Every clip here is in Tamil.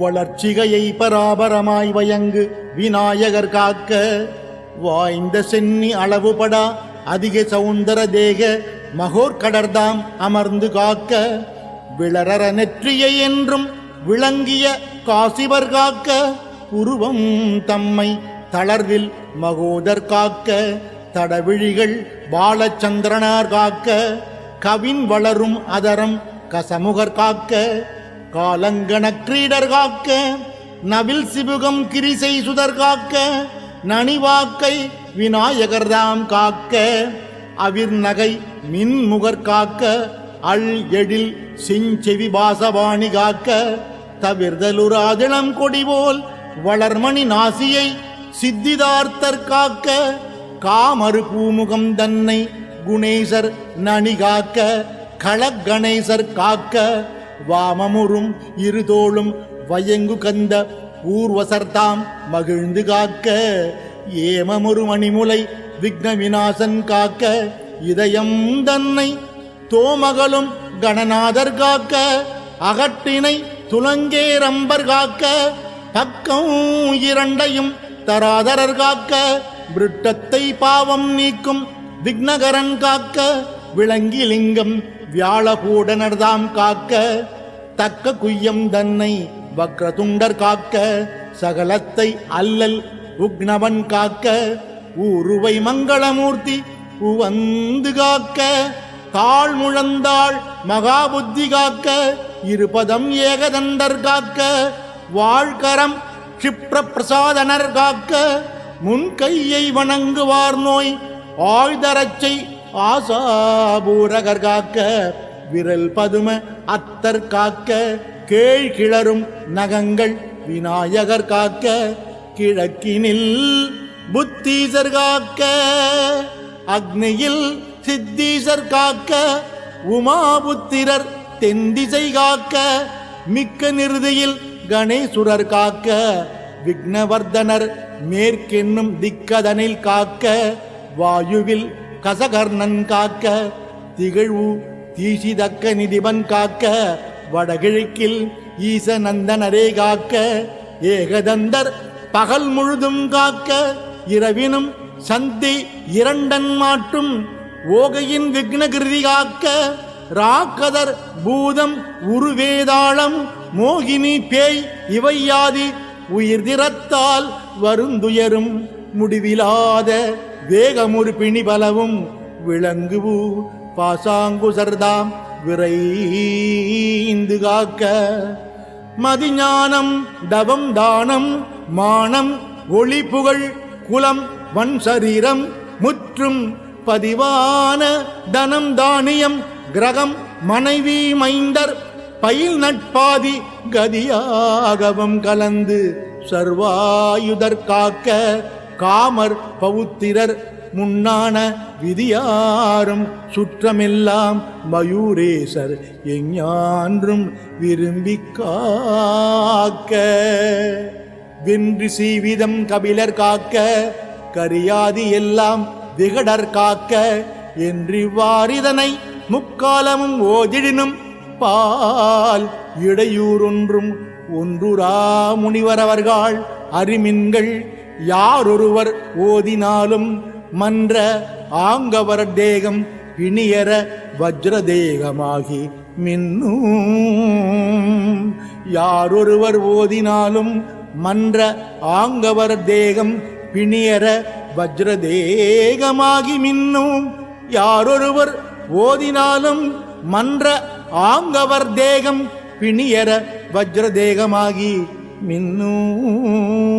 வளர்ச்சிகையை பராபரமாய் வயங்கு விநாயகர் காக்க, வாய்ந்த சென்னி அளவுபடா அதிக சவுந்தர தேக மகோர்கடர்தாம் அமர்ந்து காக்க, விளரற நெற்றியை என்றும் விளங்கிய காசிவர் காக்க, உருவம் தம்மை தளர்வில் மகோதர் காக்க, தடவிழிகள் பாலச்சந்திரனார் காக்க, கவின் வளரும் அதரம் கசமுகர் காக்க, காலங்கண கிரீடர் காக்க, நவில் சிபுகம் கிரிசை சுதர் காக்க, நனிவாக்கை விநாயகர்தாம் காக்க, அவிர்நகை மின்முகர் காக்க, அள் எழில் செஞ்செவி பாசவாணி காக்க, தவிர்தலுராதிளம் கொடிபோல் வளர்மணி நாசியை சித்திதார்த்தர் காக்க, காமறு பூமுகம் தன்னை குணேசர் நனி காக்க, களகணேசர் காக்க, வாமமுறும் இருதோளும் வயங்கு கந்த ஊர்வசர்தாம் மகிழ்ந்து காக்க, ஏமமுறு மணிமுலை விக்ன விநாசன் காக்க, இதயம் தன்னை தோமகளும் கணநாதர் காக்க, அகட்டினை துலங்கேரம்பர் காக்க, பக்கம் இரண்டையும் தராதரர் காக்க, விருட்டத்தை பாவம் நீக்கும் விக்னகரன் காக்க, விளங்கிலிங்கம் வியாழபூடனர்தாம் காக்க, தக்க குய்யம் தன்னை வக்ரதுண்டர் காக்க, சகலத்தை அல்லல் உக்னவன் காக்க, ஊருவை மங்களமூர்த்தி உவந்து காக்க, தாழ் முழந்தாள் மகாபுத்தி காக்க, இருபதம் ஏகதண்டர் காக்க, வாழ்கரம் க்ஷிப்ர பிரசாதனர் காக்க, முன்கையை வணங்குவார் நோய் ஆழ்தரச்சை ஆசாபூரகர் காக்க, விரல் பதும அத்தர் காக்க, கேழ் கிளரும் நகங்கள் விநாயகர் காக்க, கிழக்கினில் புத்தீசர் காக்க, அக்னியில் சித்தீசர் காக்க, உமாபுத்திரர் தென்திசை காக்க, மிக்க நிறுதியில் கணேசுரர் காக்க, விக்னவர்தனர் மேற்கென்னும் திக்கதனில் காக்க, வாயுவில் கசகர்ணன் காக்க, திகழ்வு தீசிதக்க நிதிபன் காக்க, வடகிழக்கில் ஈசநந்தனரே காக்க, ஏகதந்தர் பகல் முழுதும் காக்க, இரவினும் சந்தி இரண்டன் மாட்டும் ஓகையின் விக்னகிருதி காக்க, ராக்கதர் பூதம் உருவேதாளம் மோகினி பேய் இவையாதி உயிர் திறத்தால் வருந்துயரும் முடிவிலாத வேகமுறு பிணிபலவும் விளங்குவு பாசாங்குசர்தாம் விரைந்து காக்க, மதிஞானம் தவம் தானம் மானம் ஒளி புகழ் குலம் வன் சரீரம் முற்றும் பதிவான தனம் தானியம் கிரகம் மனைவி மைந்தர் பயில் நட்பாதி கதியாகவும் கலந்து சர்வாயுதர் காக்க, காமர் பவுத்திரர் முன்னான விதியாரும் சுற்றமெல்லாம் மயூரேசர் எஞ்ஞான்றும் விரும்பி காக்க, வென்று சீவிதம் கபிலர் காக்க, கரியாதி எல்லாம் விகடர் காக்க, என்றிவ்வாறிதனை முக்காலமும் ஓதிடினும் பால் இடையூறொன்றும் ஒன்றுரா முனிவரவர்கள் அறிமின்கள், யாரொருவர் ஓதினாலும் மன்ற ஆங்கவர் தேகம் பிணியர வஜ்ரதேகமாகி மின்னும், யாரொருவர் ஓதினாலும் மன்ற ஆங்கவர் தேகம் பிணியர வஜ்ரதேகமாகி மின்னும், யாரொருவர் ஓதினாலும் மன்ற ஆங்கவர் தேகம் பிணியர வஜ்ரதேகமாகி மின்னும்.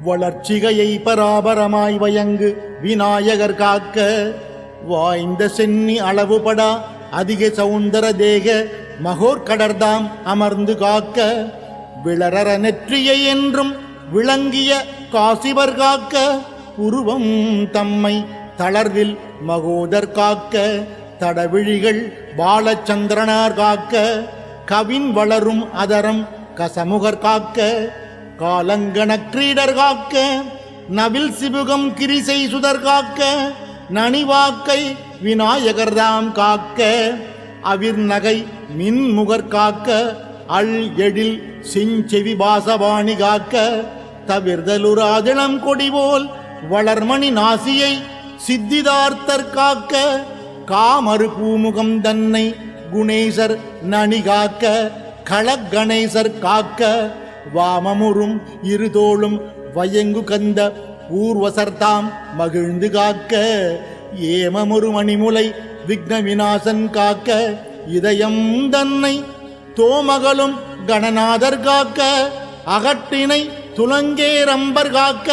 வளர்ச்சிகையை பராபரமாய் வயங்கு விநாயகர் காக்க வாய்ந்த சென்னி அளவுபடா அதிக சௌந்தர தேக மகோர்கடர்தாம் அமர்ந்து காக்க விளரற நெற்றியை என்றும் விளங்கிய காசிவர் காக்க உருவம் தம்மை தளர்வில் மகோதர் காக்க தடவிழிகள் பாலச்சந்திரனார் காக்க கவின் வளரும் அதரம் கசமுகர் காக்க காலங்கண கிரீடர் காக்க நவில் சிபுகம் கிரிசை சுதர் காக்க நனிவாக்கை விநாயகர்தாம் காக்க அவிர் நகை மின்முகர் காக்க அல் எழில் செஞ்செவி பாசவாணி காக்க தவிர்தலுராதிளம் கொடிபோல் வளர்மணி நாசியை சித்திதார்த்தர் காக்க காமறு பூமுகம் தன்னை குணேசர் நனி காக்க களகணேசர் காக்க வாமமுறும் இருதோளும் வயங்கு கந்த ஊர்வசர்தாம் மகிழ்ந்து காக்க ஏமமுறு மணிமுலை விக்ன விநாசன் காக்க இதயம் தன்னை தோமகளும் கணநாதர் காக்க அகட்டினை துலங்கேரம்பர் காக்க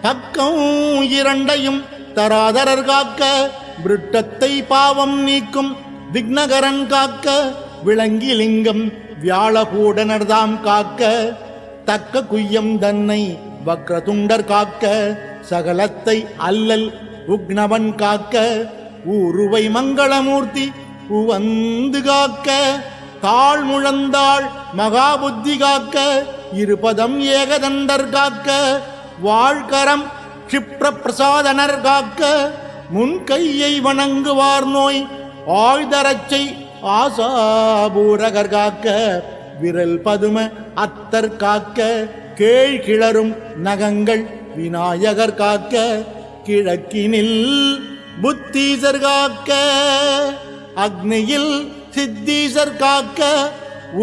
பக்கம் இரண்டையும் தராதரர் காக்க விருட்டத்தை பாவம் நீக்கும் விக்னகரன் காக்க விளங்கிலிங்கம் வியாழகூடனர்தாம் காக்க தக்க குய்யம் தன்னை வக்ரதுண்டர் காக்க சகலத்தை அல்லல் உக்னவன் காக்க ஊருவை மங்களமூர்த்தி உவந்து காக்க தாழ் முழந்தாள் மகாபுத்தி காக்க இருபதம் ஏகதண்டர் காக்க வாழ்கரம் க்ஷிப்ர பிரசாதனர் காக்க முன்கையை வணங்குவார் நோய் ஆழ்தரச்சை ஆசாபூரகர் காக்க விரல் பதும அத்தர் காக்க கேழ்கிளரும் நகங்கள் விநாயகர் காக்க கிழக்கினில் புத்தீசர் காக்க அக்னியில் சித்தீசர் காக்க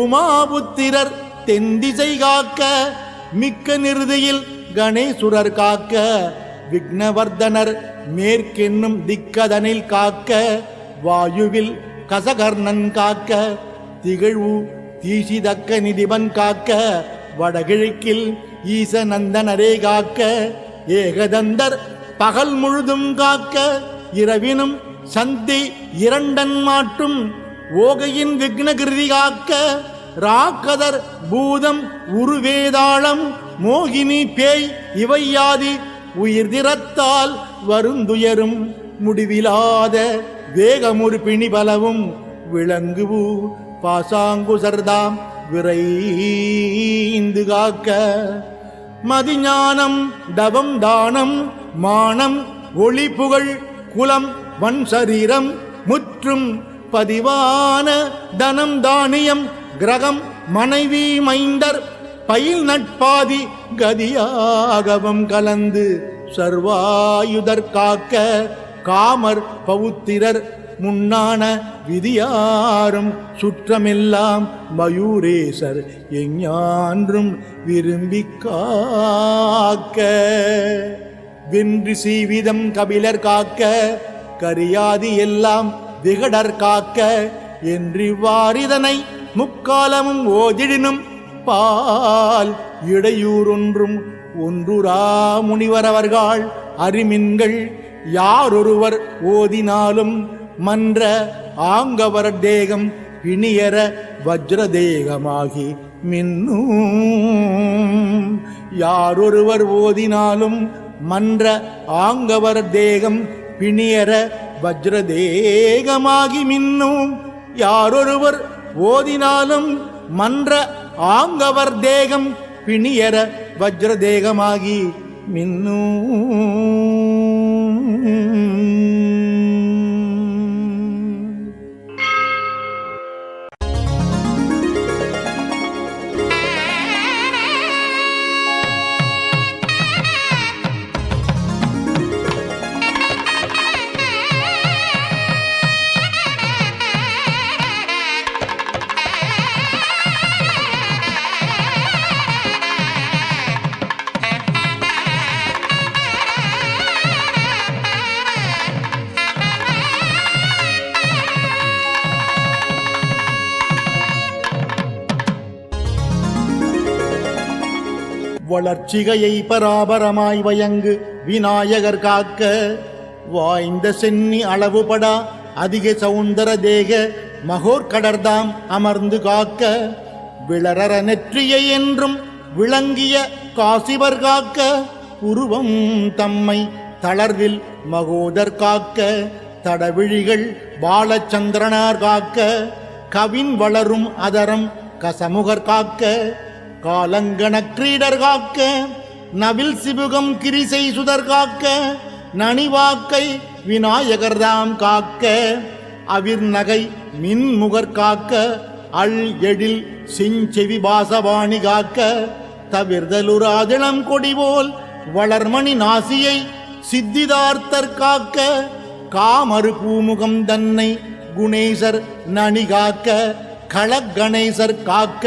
உமாபுத்திரர் தென்திசை காக்க மிக்க நிறுதியில் கணேசுரர் காக்க விக்னவர்தனர் மேற்கென்னும் திக்கதனில் காக்க வாயுவில் கசகர்ணன் காக்க திகழ்வு தீசிதக்க நிதிபன் காக்க வடகிழக்கில் ஈசநந்தனரே காக்க ஏகதந்தர் பகல் முழுதும் காக்க இரவினும் சந்தி இரண்டன் மாட்டும் ஓகையின் விக்னகிருதி காக்க ராக்கதர் பூதம் உருவேதாளம் மோகினி பேய் இவையாதி உயிர் திறத்தால் வருந்துயரும் முடிவிலாத வேகமுறு பிணிபலவும் விளங்குவு பாசாங்குசர்தாம் விரைந்து காக்க மதிஞானம் தவம் தானம் மானம் ஒளி புகழ் குலம் வன் சரீரம் முற்றும் பதிவான தனம் தானியம் கிரகம் மனைவி மைந்தர் பயில் நட்பாதி கதியாகவும் கலந்து சர்வாயுதர் காக்க காமர் பவுத்திரர் முன்னான விதியாரும் சுற்றமெல்லாம் மயூரேசர் எஞ்ஞான்றும் விரும்பி காக்க வென்று சீவிதம் கபிலர் காக்க கரியாதி எல்லாம் விகடர் காக்க என்றிவ்வாறிதனை முக்காலமும் ஓதிடினும் பால் இடையூறொன்றும் ஒன்றுரா முனிவரவர்கள் அறிமின்கள் யாரொருவர் ஓதினாலும் மன்ற ஆங்கவர் தேகம் பிணியர வஜ்ரதேகமாகி மின்னும் யாரொருவர் ஓதினாலும் மன்ற ஆங்கவர் தேகம் பிணியர வஜ்ரதேகமாகி மின்னும் யாரொருவர் ஓதினாலும் மன்ற ஆங்கவர் தேகம் பிணியர வஜ்ரதேகமாகி மின்னும். வளர்ச்சிகையை பராபரமாய் வயங்கு விநாயகர் காக்க வாய்ந்த சென்னி அளவுபடா அதிக சவுந்தர தேக மகோர்கடர்தாம் அமர்ந்து காக்க விளரற நெற்றியை என்றும் விளங்கிய காசிவர் காக்க உருவம் தம்மை தளர்வில் மகோதர் காக்க தடவிழிகள் பாலச்சந்திரனார் காக்க கவின் வளரும் அதரம் கசமுகர் காக்க காலங்கண கிரீடர் காக்க நவில் சிபுகம் கிரிசை சுதர் காக்க நனிவாக்கை விநாயகர்தாம் காக்க அவிர்நகை மின்முகர் காக்க அள் எழில் செஞ்செவி பாசவாணி காக்க தவிர்தலுராதிளம் கொடிபோல் வளர்மணி நாசியை சித்திதார்த்தர் காக்க காமறு பூமுகம் தன்னை குணேசர் நனி காக்க களகணேசர் காக்க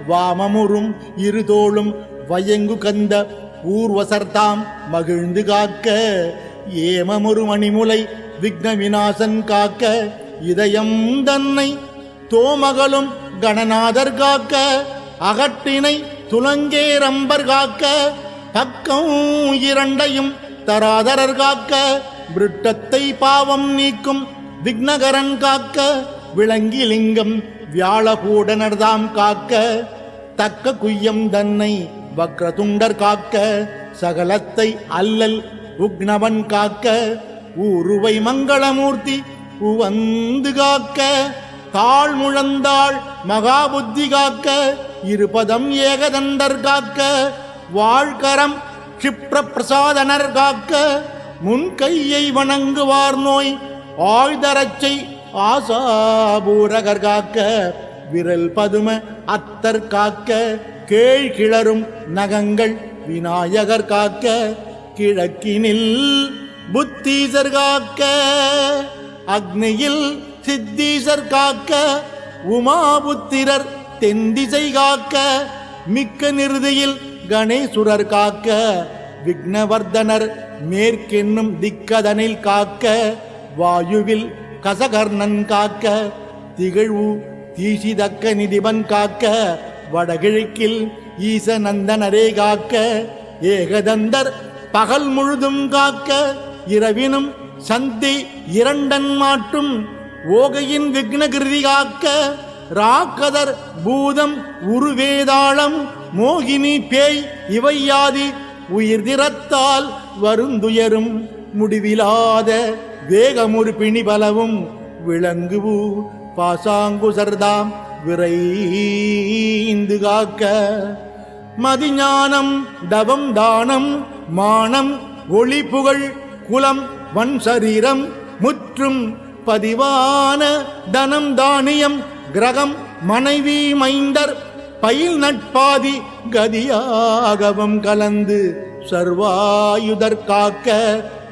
வாமமுறும் இருதோளும் வயங்கு கந்த ஊர்வசர்தாம் மகிழ்ந்து காக்க ஏமமுறு மணிமுலை விக்ன விநாசன் காக்க இதயம் தன்னை தோமகளும் கணநாதர் காக்க அகட்டினை துலங்கே ரம்பர் காக்க பக்கம் இரண்டையும் தராதரர் காக்க விருட்டத்தை பாவம் நீக்கும் விக்னகரன் காக்க விளங்கிலிங்கம் வியாழகூடனர்தாம் காக்க தக்க குய்யம் தன்னை வக்ரதுண்டர் காக்க சகலத்தை அல்லல் உக்னவன் காக்க ஊருவை மங்களமூர்த்தி உவந்து காக்க தாழ் முழந்தாள் மகாபுத்தி காக்க இருபதம் ஏகதண்டர் காக்க வாழ்கரம் க்ஷிப்ர பிரசாதனர் காக்க முன்கையை வணங்குவார் நோய் ஆழ்தரச்சை ஆசாபூரகர் காக்க விரல் பதும அத்தர் காக்க கேழ் கிளரும் நகங்கள் விநாயகர் காக்க கிழக்கினில் புத்தீசர் காக்க அக்னியில் சித்தீசர் காக்க உமாபுத்திரர் தென்திசை காக்க மிக்க நிறுதியில் கணேசுரர் காக்க விக்னவர்தனர் மேற்கென்னும் திக்கதனில் காக்க வாயுவில் கசகர்ணன் காக்க திகழ்வு தீசிதக்க நிதிபன் காக்க வடகிழக்கில் ஈசநந்தனரே காக்க ஏகதந்தர் பகல் முழுதும் காக்க இரவினும் சந்தி இரண்டன் மாட்டும் ஓகையின் விக்னகிருதி காக்க ராக்கதர் பூதம் உருவேதாளம் மோகினி பேய் இவையாதி உயிர் திறத்தால் வருந்துயரும் முடிவிலாத வேகமுறு பிணிபலவும் விளங்குவு பாசாங்குசர்தாம் விரைந்து காக்க மதிஞானம் தவம் தானம் மானம் ஒளி புகழ் குலம் வன் சரீரம் முற்றும் பதிவான தனம் தானியம் கிரகம் மனைவி மைந்தர் பயில் நட்பாதி கதியாகவும் கலந்து சர்வாயுதர் காக்க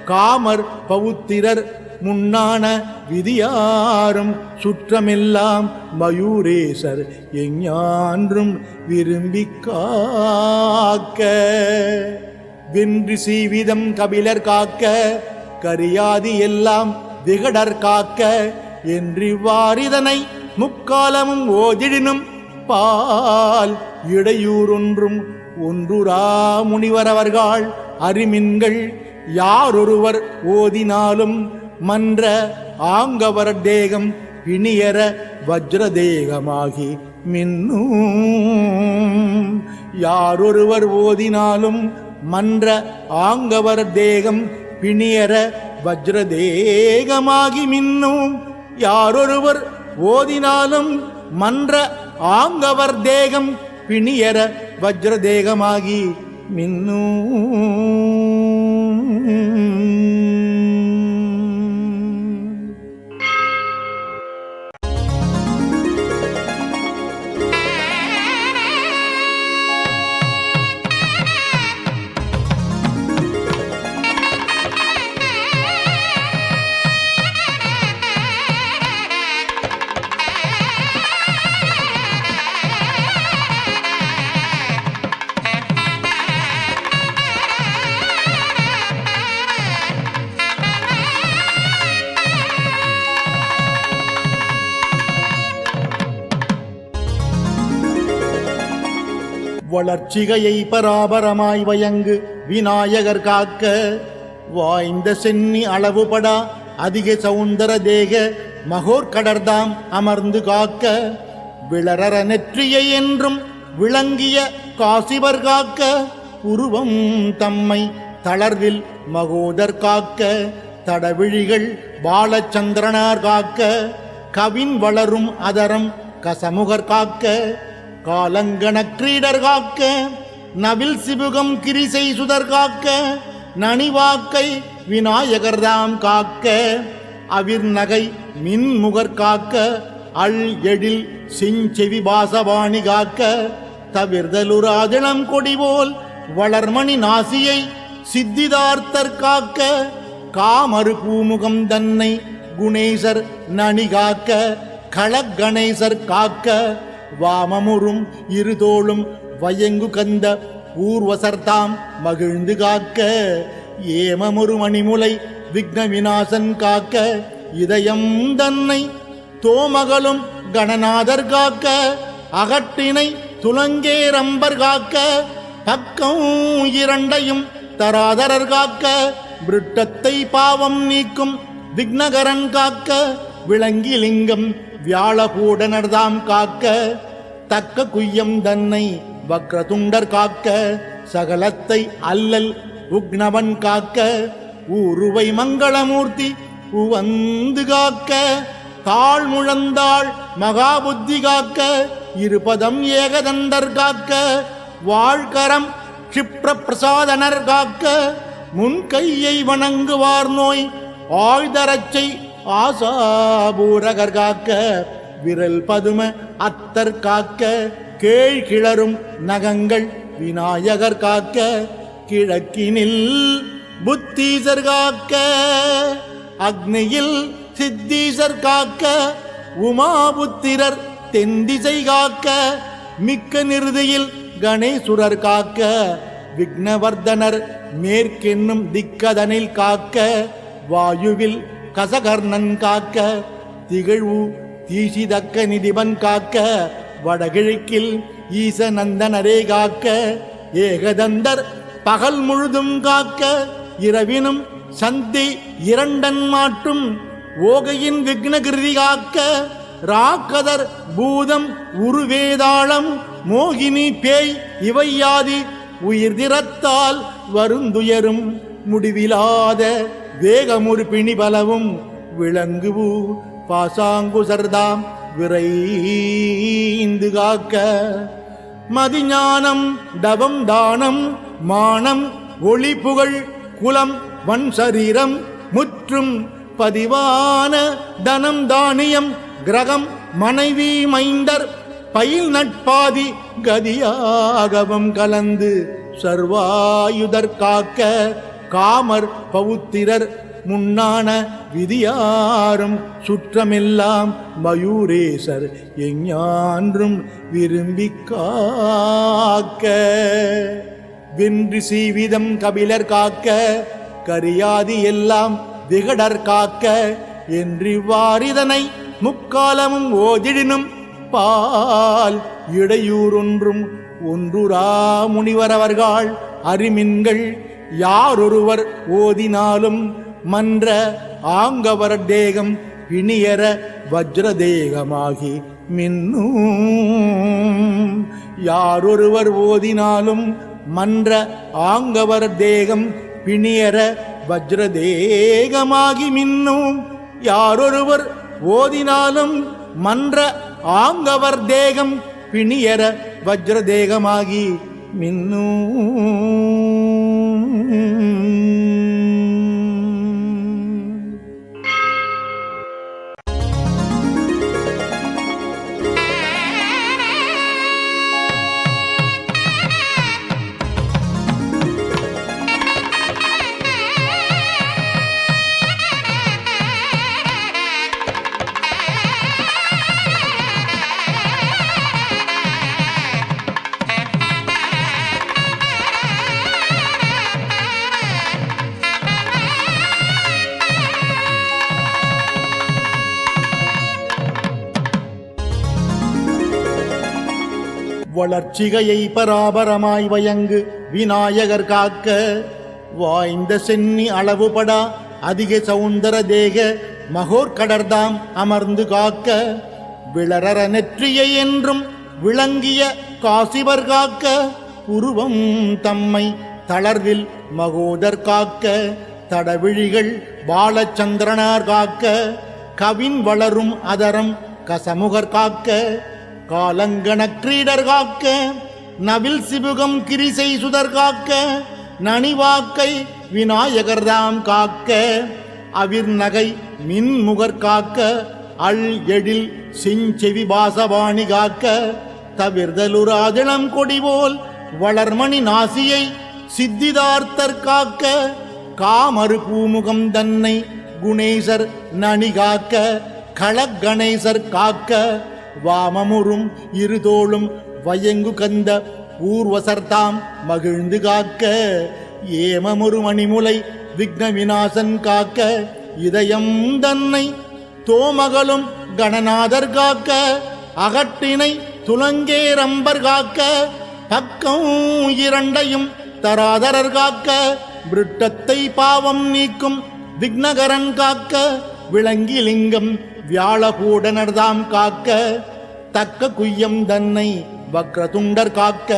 காமர் பவுத்திரர் முன்னான விதியாரும் சுற்றமெல்லாம் மயூரேசர் எஞ்ஞான்றும் விரும்பி காக்க வென்று சீவிதம் கபிலர் காக்க கரியாதி எல்லாம் விகடர் காக்க என்றிவ்வாறிதனை முக்காலமும் ஓதிடினும் பால் இடையூறொன்றும் ஒன்றுரா முனிவரவர்கள் அறிமின்கள் யாரொருவர் ஓதினாலும் மன்ற ஆங்கவர் தேகம் பிணியர வஜ்ரதேகமாகி மின்னும் யாரொருவர் ஓதினாலும் மன்ற ஆங்கவர் தேகம் பிணியர வஜ்ரதேகமாகி மின்னும் யாரொருவர் ஓதினாலும் மன்ற ஆங்கவர் தேகம் பிணியர வஜ்ரதேகமாகி மின்னும். வளர்ச்சிகையை பராபரமாய் வயங்கு விநாயகர் காக்க வாய்ந்த சென்னி அளவுபடா அதிக சவுந்தர தேக மகோர்கடர்தாம் அமர்ந்து காக்க விளரற நெற்றியை என்றும் விளங்கிய காசிவர் காக்க உருவம் தம்மை தளர்வில் மகோதர் காக்க தடவிழிகள் பாலச்சந்திரனார் காக்க கவின் வளரும் அதரம் கசமுகர் காக்க காலங்கண கிரீடர் காக்க நவில் சிபுகம் கிரிசை சுதர் காக்க நனிவாக்கை விநாயகர்தாம் காக்க அவிர் நகை மின்முகர் காக்க அள் எழில் செஞ்செவி பாசவாணி காக்க தவிர்தலுராதிளம் கொடிபோல் வளர்மணி நாசியை சித்திதார்த்தர் காக்க காமறு பூமுகம் தன்னை குணேசர் நனி காக்க களகணேசர் காக்க வாமமுறும் இருதோளும் வயங்கு கந்த ஊர்வசர்தாம் மகிழ்ந்து காக்க ஏமமுறு மணிமுலை விக்ன விநாசன் காக்க இதயம் தன்னை தோமகளும் கணநாதர் காக்க அகட்டினை துலங்கேரம்பர் காக்க பக்கம் இரண்டையும் தராதரர் காக்க விருட்டத்தை பாவம் நீக்கும் விக்னகரன் காக்க விளங்கிலிங்கம் வியாழகூடனர்தாம் காக்க தக்க குய்யம் தன்னை வக்ரதுண்டர் காக்க சகலத்தை அல்லல் உக்னவன் காக்க ஊருவை மங்களமூர்த்தி உவந்து காக்க தாழ் முழந்தாள் மகாபுத்தி காக்க இருபதம் ஏகதண்டர் காக்க வாழ்கரம் கிப்ர பிரசாதனர் காக்க முன்கையை வணங்குவார் நோய் ஆழ்தரச்சை ஆசாபூரகர் காக்க விரல் பதும அத்தர் காக்க கேழ் கிளரும் நகங்கள் விநாயகர் காக்க கிழக்கினில் புத்தீசர் காக்க அக்னியில் சித்தீசர் காக்க உமாபுத்திரர் தென்திசை காக்க மிக்க நிறுதியில் கணேசுரர் காக்க விக்னவர்தனர் மேற்கென்னும் திக்கதனில் காக்க வாயுவில் கசகர்ணன் காக்க திகழ்வு தீசிதக்க நிதிபன் காக்க வடகிழக்கில் ஈசநந்தனரே காக்க ஏகதந்தர் பகல் முழுதும் காக்க இரவினும் சந்தி இரண்டன் மாற்றும் ஓகையின் விக்னகிருதி காக்க ராக்கதர் பூதம் உருவேதாளம் மோகினி பேய் இவையாதி உயிர் திறத்தால் வருந்துயரும் முடிவிலாத வேகமுறு பிணிபலவும் விளங்குவு பாசாங்குசர்தாம் விரைந்து காக்க மதிஞானம் தவம் தானம் மானம் ஒளி புகழ் குலம் வன் சரீரம் முற்றும் பதிவான தனம் தானியம் கிரகம் மனைவி மைந்தர் பயில் நட்பாதி கதியாகவும் கலந்து சர்வாயுதர் காக்க காமர் பவுத்திரர் முன்னான விதியாரும் சுற்றமெல்லாம் மயூரேசர் எஞ்ஞான்றும் விரும்பி காக்க வென்று சீவிதம் கபிலர் காக்க கரியாதி எல்லாம் விகடர் காக்க என்றிவ்வாறிதனை முக்காலமும் ஓதிடினும் பால் இடையூறொன்றும் ஒன்றுரா முனிவரவர்கள் அறிமின்கள் யாரொருவர் ஓதினாலும் மன்ற ஆங்கவர் தேகம் பிணியர வஜ்ரதேகமாகி மின்னும் யாரொருவர் ஓதினாலும் மன்ற ஆங்கவர் தேகம் பிணியர வஜ்ரதேகமாகி மின்னும் யாரொருவர் ஓதினாலும் மன்ற ஆங்கவர் தேகம் பிணியர வஜ்ரதேகமாகி மின்னும். வளர்ச்சிகையை பராபரமாய் வயங்கு விநாயகர் காக்க, வாய்ந்த சென்னி அளவுபடா அதிக சவுந்தர தேக மகோர்கடர்தாம் அமர்ந்து காக்க, விளரற நெற்றியை என்றும் விளங்கிய காசிவர் காக்க, உருவம் தம்மை தளர்வில் மகோதர் காக்க, தடவிழிகள் பாலச்சந்திரனார் காக்க, கவின் வளரும் அதரம் கசமுகர் காக்க, காலங்கண கிரீடர் காக்க, நவில் சிபுகம் கிரிசை சுதர் காக்க, நனிவாக்கை விநாயகர்தாம் காக்க, அவிர்நகை மின்முகர் காக்க, அள் எழில் செஞ்செவி பாசவாணி காக்க, தவிர்தலுராதிளம் கொடிபோல் வளர்மணி நாசியை சித்திதார்த்தர் காக்க, காமறு பூமுகம் தன்னை குணேசர் நனி காக்க, களகணேசர் காக்க, வாமமுறும் இருதோளும் வயங்கு கந்த பூர்வசர்தாம் மகிழ்ந்து காக்க, ஏமமுறு மணிமுலை விக்ன விநாசன் காக்க, இதயம் தன்னை தோமகளும் கணநாதர் காக்க, அகட்டினை துலங்கேரம்பர் காக்க, பக்கம் இரண்டையும் தராதரர் காக்க, விருட்டத்தை பாவம் நீக்கும் விக்னகரன் காக்க, விளங்கிலிங்கம் வியாழகூடனர்தாம் காக்க, தக்க குய்யம் தன்னை வக்ரதுண்டர் காக்க,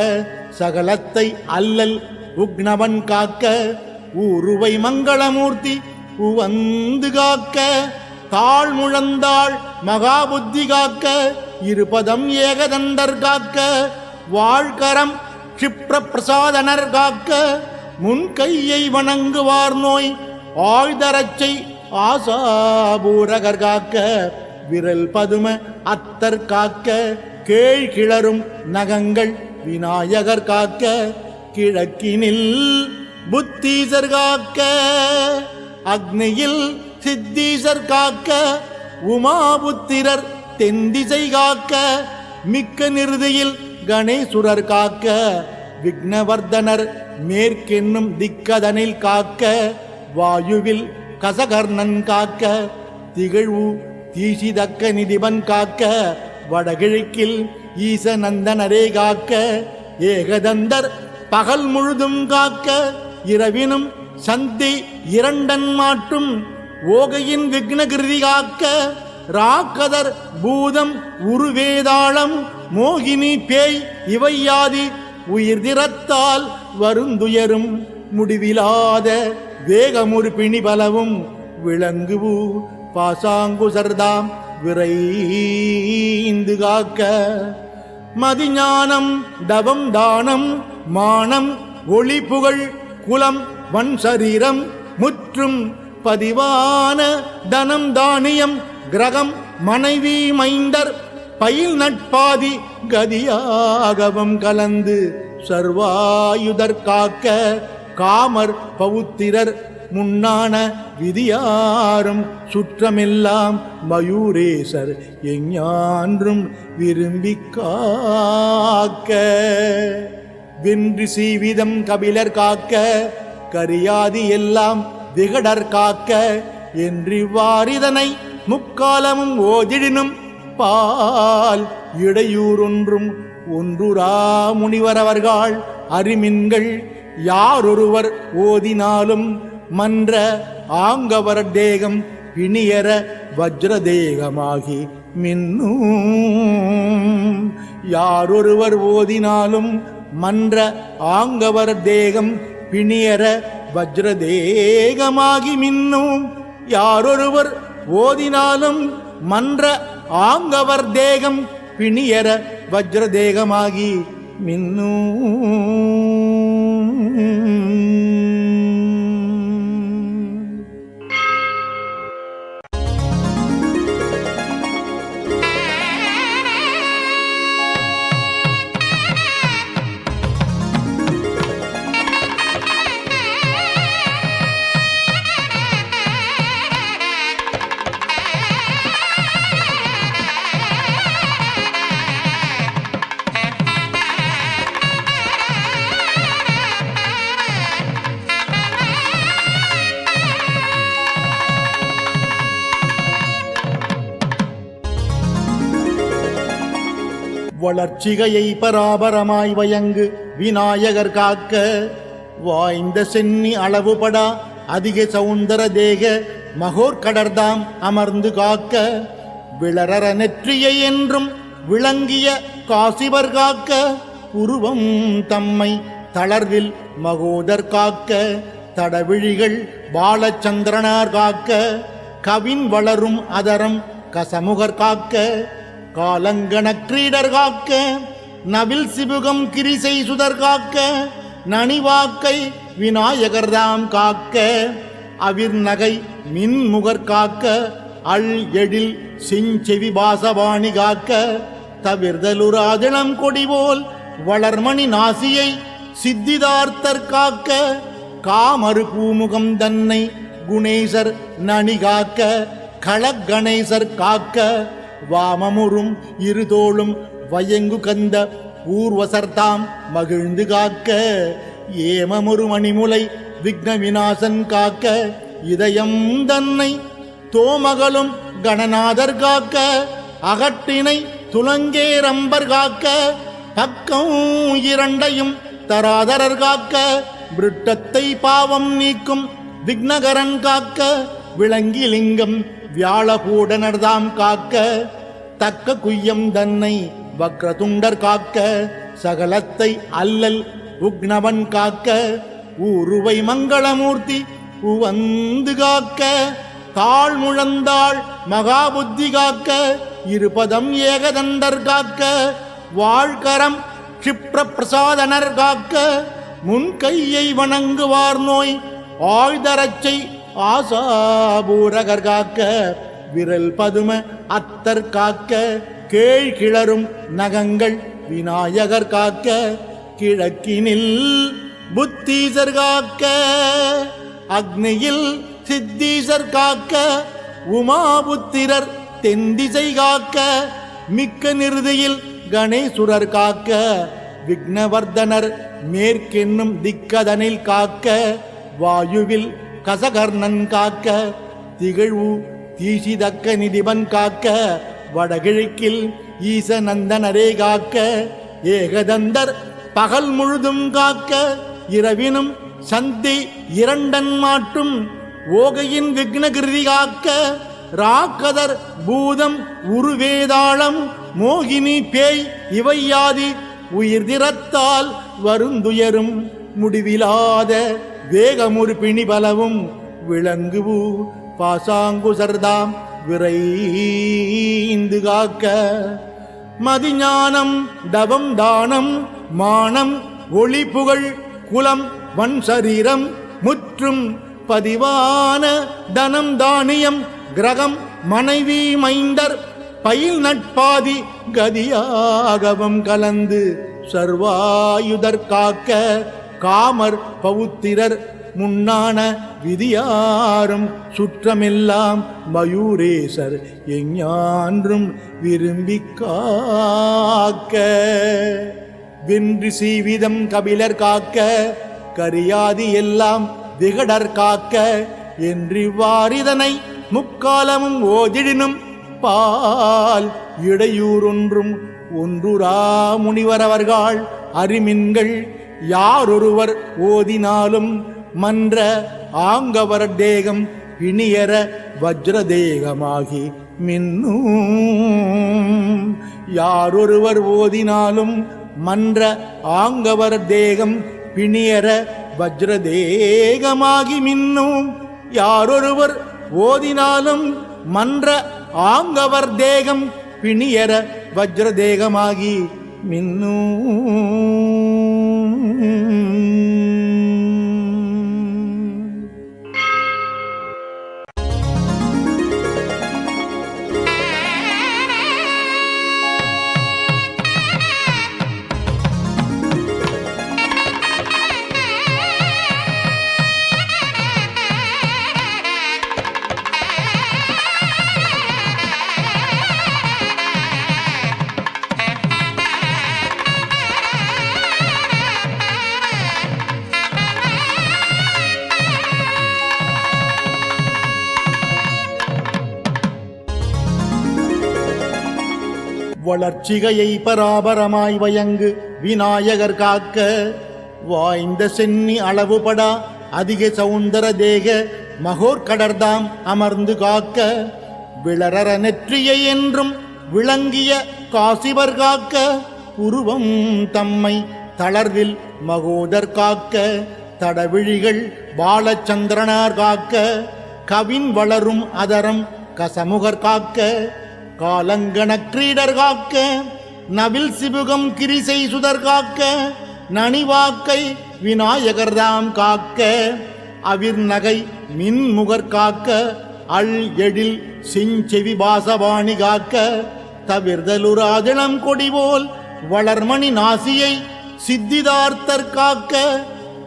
சகலத்தை அல்லல் உக்னவன் காக்க, ஊருவை மங்களமூர்த்தி உவந்து காக்க, தாழ் முழந்தாள் மகாபுத்தி காக்க, இருபதம் ஏகதண்டர் காக்க, வாழ்கரம் க்ஷிப்ர பிரசாதனர் காக்க, முன்கையை வணங்குவார் நோய் ஆழ்தரச்சை ஆசாபூரகர் காக்க, விரல் பதும அத்தர் காக்க, கேழ் கிளரும் நகங்கள் விநாயகர் காக்க, கிழக்கினில் புத்தீசர் காக்க, அக்னியில் சித்தீசர் காக்க, உமாபுத்திரர் தென்திசை காக்க, மிக்க நிறுதியில் கணேசுரர் காக்க, விக்னவர்தனர் மேற்கென்னும் திக்கதனில் காக்க, வாயுவில் கசகர்ணன் காக்க, திகழ்வு தீசிதக்க நிதிபன் காக்க, வடகிழக்கில் ஈசநந்தனரே காக்க, ஏகதந்தர் பகல் முழுதும் காக்க, இரவினும் சந்தி இரண்டன் மாட்டும் ஓகையின் விக்னகிருதி காக்க, ராக்கதர் பூதம் உருவேதாளம் மோகினி பேய் இவையாதி உயிர்திறத்தால் வருந்துயரும் முடிவிலாத வேகமுறு பிணிபலவும் விளங்குவு பாசாங்குசர்தாம் விரைந்து காக்க, மதிஞானம் தவம் தானம் மானம் ஒளி புகழ் குலம் வன் சரீரம் முற்றும் பதிவான தனம் தானியம் கிரகம் மனைவி மைந்தர் பயில் நட்பாதி கதியாகவும் கலந்து சர்வாயுதர் காக்க, காமர் பவுத்திரர் முன்னான விதியாரும் சுற்றமெல்லாம் மயூரேசர் எஞ்ஞான்றும் விரும்பி காக்க, வென்று சீவிதம் கபிலர் காக்க, கரியாதி எல்லாம் விகடர் காக்க, என்றிவ்வாறிதனை முக்காலமும் ஓதிடினும் பால் இடையூறொன்றும் ஒன்றுரா முனிவரவர்கள் அறிமின்கள், யாரொருவர் ஓதினாலும் மன்ற ஆங்கவர் தேகம் பிணியர வஜ்ரதேகமாகி மின்னும், யாரொருவர் ஓதினாலும் மன்ற ஆங்கவர் தேகம் பிணியர வஜ்ரதேகமாகி மின்னும், யாரொருவர் ஓதினாலும் மன்ற ஆங்கவர் தேகம் பிணியர வஜ்ரதேகமாகி மின்னும். வளர்ச்சிகையை பராபரமாய் வயங்கு விநாயகர் காக்க வாய்ந்த சென்னி அளவுபடா அதிக சவுந்தர தேக மகோர்கடர்தாம் அமர்ந்து காக்க விளரற நெற்றியை என்றும் விளங்கிய காசிவர் காக்க உருவம் தம்மை தளர்வில் மகோதர் காக்க தடவிழிகள் பாலச்சந்திரனார் காக்க கவின் வளரும் அதரம் கசமுகர் காக்க காலங்கண கிரீடர் காக்க நவில் சிபுகம் கிரிசை சுதர் காக்க நனிவாக்கை விநாயகர்தாம் காக்க அவிர்நகை மின்முகர் காக்க அள் எழில் செஞ்செவி பாசவாணி காக்க தவிர்தலுராதிளம் கொடிபோல் வளர்மணி நாசியை சித்திதார்த்தர் காக்க காமறு பூமுகம் தன்னை குணேசர் நனி காக்க களகணேசர் காக்க வாமமுறும் இருதோளும் வயங்கு கந்த ஊர்வசர்தாம் மகிழ்ந்து காக்க ஏமமுறு மணிமுலை விக்ன விநாசன் காக்க இதயம் தன்னை தோமகளும் கணநாதர் காக்க அகட்டினை துலங்கேரம்பர் காக்க பக்கம் இரண்டையும் தராதரர் காக்க விருட்டத்தை பாவம் நீக்கும் விக்னகரன் காக்க விளங்கிலிங்கம் வியாழகூடனர்தாம் காக்க தக்க குய்யம் தன்னை வக்ரதுண்டர் காக்க சகலத்தை அல்லல் உக்னவன் காக்க ஊருவை மங்களமூர்த்தி உவந்து காக்க தாழ் முழந்தாள் மகாபுத்தி காக்க இருபதம் ஏகதண்டர் காக்க வாழ்கரம் க்ஷிப்ர பிரசாதனர் காக்க முன்கையை வணங்குவார் நோய் ஆழ்தரச்சை ஆசாபூரகர் காக்க விரல் பதும அத்தர் காக்க கேழ் கிளரும் நகங்கள் விநாயகர் காக்க கிழக்கினில் புத்தீசர் காக்க அக்னியில் சித்தீசர் காக்க உமாபுத்திரர் தென்திசை காக்க மிக்க நிறுதியில் கணேசுரர் காக்க விக்னவர்தனர் மேற்கென்னும் திக்கதனில் காக்க வாயுவில் கசகர்ணன் காக்க திகழ்வு தீசிதக்க நிதிபன் காக்க வடகிழக்கில் ஈசநந்தனரே காக்க ஏகதந்தர் பகல் முழுதும் காக்க இரவினும் சந்தி இரண்டன் மாட்டும் ஓகையின் விக்னகிருதி காக்க ராக்கதர் பூதம் உருவேதாளம் மோகினி பேய் இவையாதி உயிர் திறத்தால் வருந்துயரும் முடிவிலாத வேகமுறு பிணிபலவும் விளங்குவு பாசாங்குசர்தாம் விரைந்து காக்க மதிஞானம் தவம் தானம் மானம் ஒளி புகழ் குலம் வன் சரீரம் முற்றும் பதிவான தனம் தானியம் கிரகம் மனைவி மைந்தர் பயில் நட்பாதி கதியாகவும் கலந்து சர்வாயுதர் காக்க காமர் பவுத்திரர் முன்னான விதியாரும் சுற்றமெல்லாம் மயூரேசர் எஞ்ஞான்றும் விரும்பி காக்க வென்று சீவிதம் கபிலர் காக்க கரியாதி எல்லாம் விகடர் காக்க என்றிவ்வாறிதனை முக்காலமும் ஓதிடினும் பால் இடையூறொன்றும் ஒன்றுரா முனிவரவர்கள் அறிமின்கள் யாரொருவர் ஓதினாலும் மன்ற ஆங்கவர் தேகம் பிணியர வஜ்ரதேகமாகி மின்னும் யாரொருவர் ஓதினாலும் மன்ற ஆங்கவர் தேகம் பிணியர வஜ்ரதேகமாகி மின்னும் யாரொருவர் ஓதினாலும் மன்ற ஆங்கவர் தேகம் பிணியர வஜ்ரதேகமாகி மின்னும். வளர்ச்சிகையை பராபரமாய் வயங்கு விநாயகர் காக்க, வாய்ந்த சென்னி அளவுபடா அதிக சௌந்தர தேக மகோர்கடர்தாம் அமர்ந்து காக்க, விளரற நெற்றியை என்றும் விளங்கிய காசிவர் காக்க, உருவம் தம்மை தளர்வில் மகோதர் காக்க, தடவிழிகள் பாலச்சந்திரனார் காக்க, கவின் வளரும் அதரம் கசமுகர் காக்க, காலங்கண கிரீடர் காக்க, நவில் சிபுகம் கிரிசை சுதர் காக்க, நனிவாக்கை விநாயகர்தாம் காக்க, அவிர்நகை மின்முகர் காக்க, அள் எழில் செஞ்செவி பாசவாணி காக்க, தவிர்தலுராதிளம் கொடிபோல் வளர்மணி நாசியை சித்திதார்த்தர் காக்க,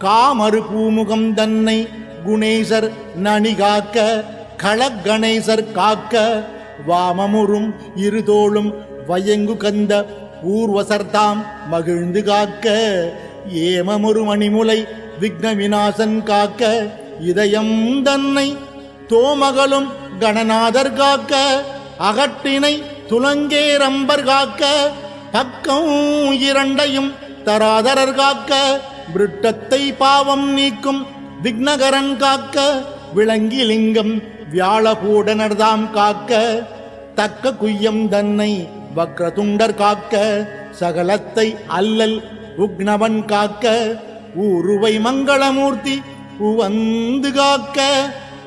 காமறு பூமுகம் தன்னை குணேசர் நனி காக்க, களகணேசர் காக்க, வாமமுறும் இருதோளும் வயங்கு கந்த ஊர்வசர்தாம் மகிழ்ந்து காக்க, ஏமமுறு மணிமுலை விக்ன விநாசன் காக்க, இதயம் தன்னை தோமகளும் கணநாதர் காக்க, அகட்டினை துலங்கேரம்பர் காக்க, பக்கம் இரண்டையும் தராதரர் காக்க, விருட்டத்தை பாவம் நீக்கும் விக்னகரன் காக்க, விளங்கிலிங்கம் வியாழபூடனர்தாம் காக்க, தக்க குய்யம் தன்னை வக்ரதுண்டர் காக்க, சகலத்தை அல்லல் உக்னவன் காக்க, ஊருவை மங்களமூர்த்தி உவந்து காக்க,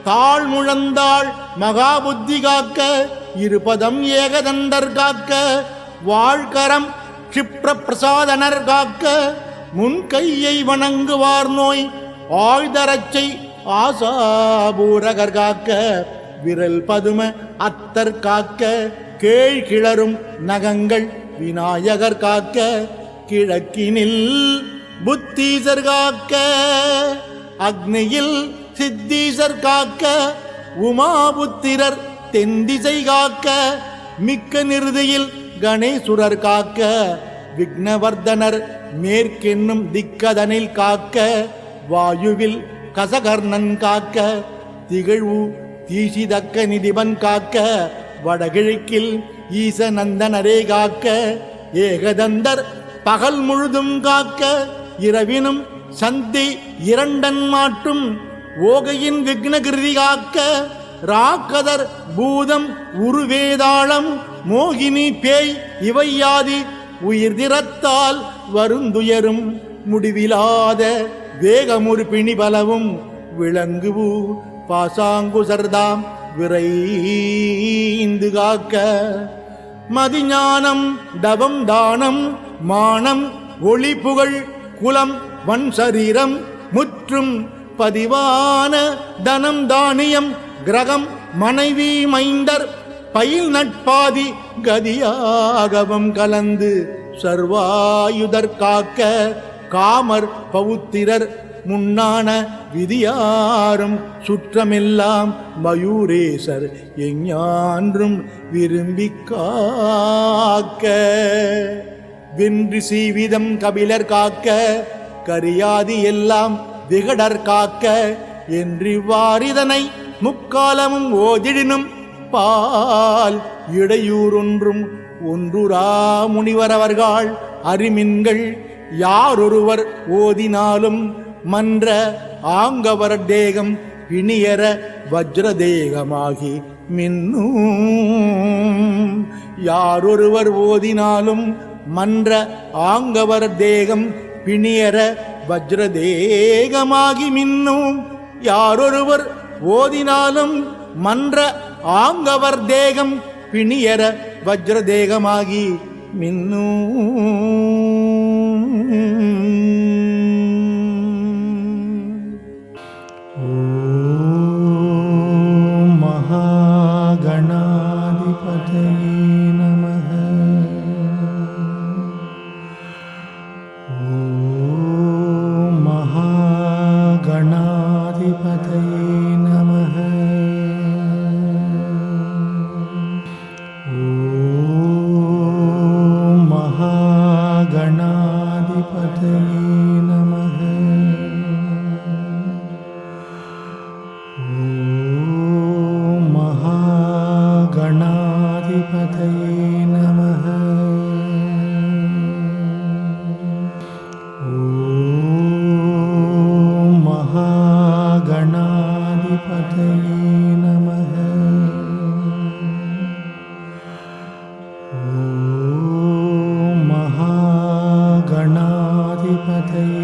தாழ் முழந்தாள் மகாபுத்தி காக்க, இருபதம் ஏகதண்டர் காக்க, வாழ்கரம் க்ஷிப்ர பிரசாதனர் காக்க, முன்கையை வணங்குவார் நோய் ஆழ்தரச்சை ஆசாபூரகர் காக்க, விரல் பதும அத்தர் காக்க, கேழ் கிளரும் நகங்கள் விநாயகர் காக்க, கிழக்கினில் புத்தீசர் காக்க, அக்னியில் சித்தீசர் காக்க, உமாபுத்திரர் தென்திசை காக்க, மிக்க நிறுதியில் கணேசுரர் காக்க, விக்னவர்தனர் மேற்கென்னும் திக்கதனில் காக்க, வாயுவில் கசகர்ணன் காக்க, திகழ்வு தீசிதக்க நிதிபன் காக்க, வடகிழக்கில் ஈசநந்தனரே காக்க, ஏகதந்தர் பகல் முழுதும் காக்க, இரவினும் சந்தி இரண்டன் மாட்டும் ஓகையின் விக்னகிருதி காக்க, ராக்கதர் பூதம் உருவேதாளம் மோகினி பேய் இவையாதி உயிர் திறத்தால் வருந்துயரும் முடிவிலாத வேகமுறு பிணிபலவும் விளங்குவு பாசாங்குசர்தாம் விரைந்து காக்க, மதிஞானம் தவம் தானம் மானம் ஒளி புகழ் குலம் வன் சரீரம் முற்றும் பதிவான தனம் தானியம் கிரகம் மனைவி மைந்தர் பயில் நட்பாதி கதியாகவும் கலந்து சர்வாயுதர் காக்க, காமர் பவுத்திரர் முன்னான விதியாரும் சுற்றமெல்லாம் மயூரேசர் எஞ்ஞான்றும் விரும்பி காக்க, வென்று சீவிதம் கபிலர் காக்க, கரியாதி எல்லாம் விகடர் காக்க, என்றிவ்வாறிதனை முக்காலமும் ஓதிடினும் பால் இடையூறொன்றும் ஒன்றுரா முனிவரவர்கள் அறிமின்கள், யாரொருவர் ஓதினாலும் மன்ற ஆங்கவர் தேகம் பிணியர வஜ்ரதேகமாகி மின்னும், யாரொருவர் ஓதினாலும் மன்ற ஆங்கவர் தேகம் பிணியர வஜ்ரதேகமாகி மின்னும், யாரொருவர் ஓதினாலும் மன்ற ஆங்கவர் தேகம் பிணியர வஜ்ரதேகமாகி மின்னும். ஓம் மகாகணாதிபதயே நமः. ஓம் மகாகணாதிபதயே நமः. ஓம் மகாகணாதிபதயே நமः. ஓம் மகாகணாதிபதயே நமः.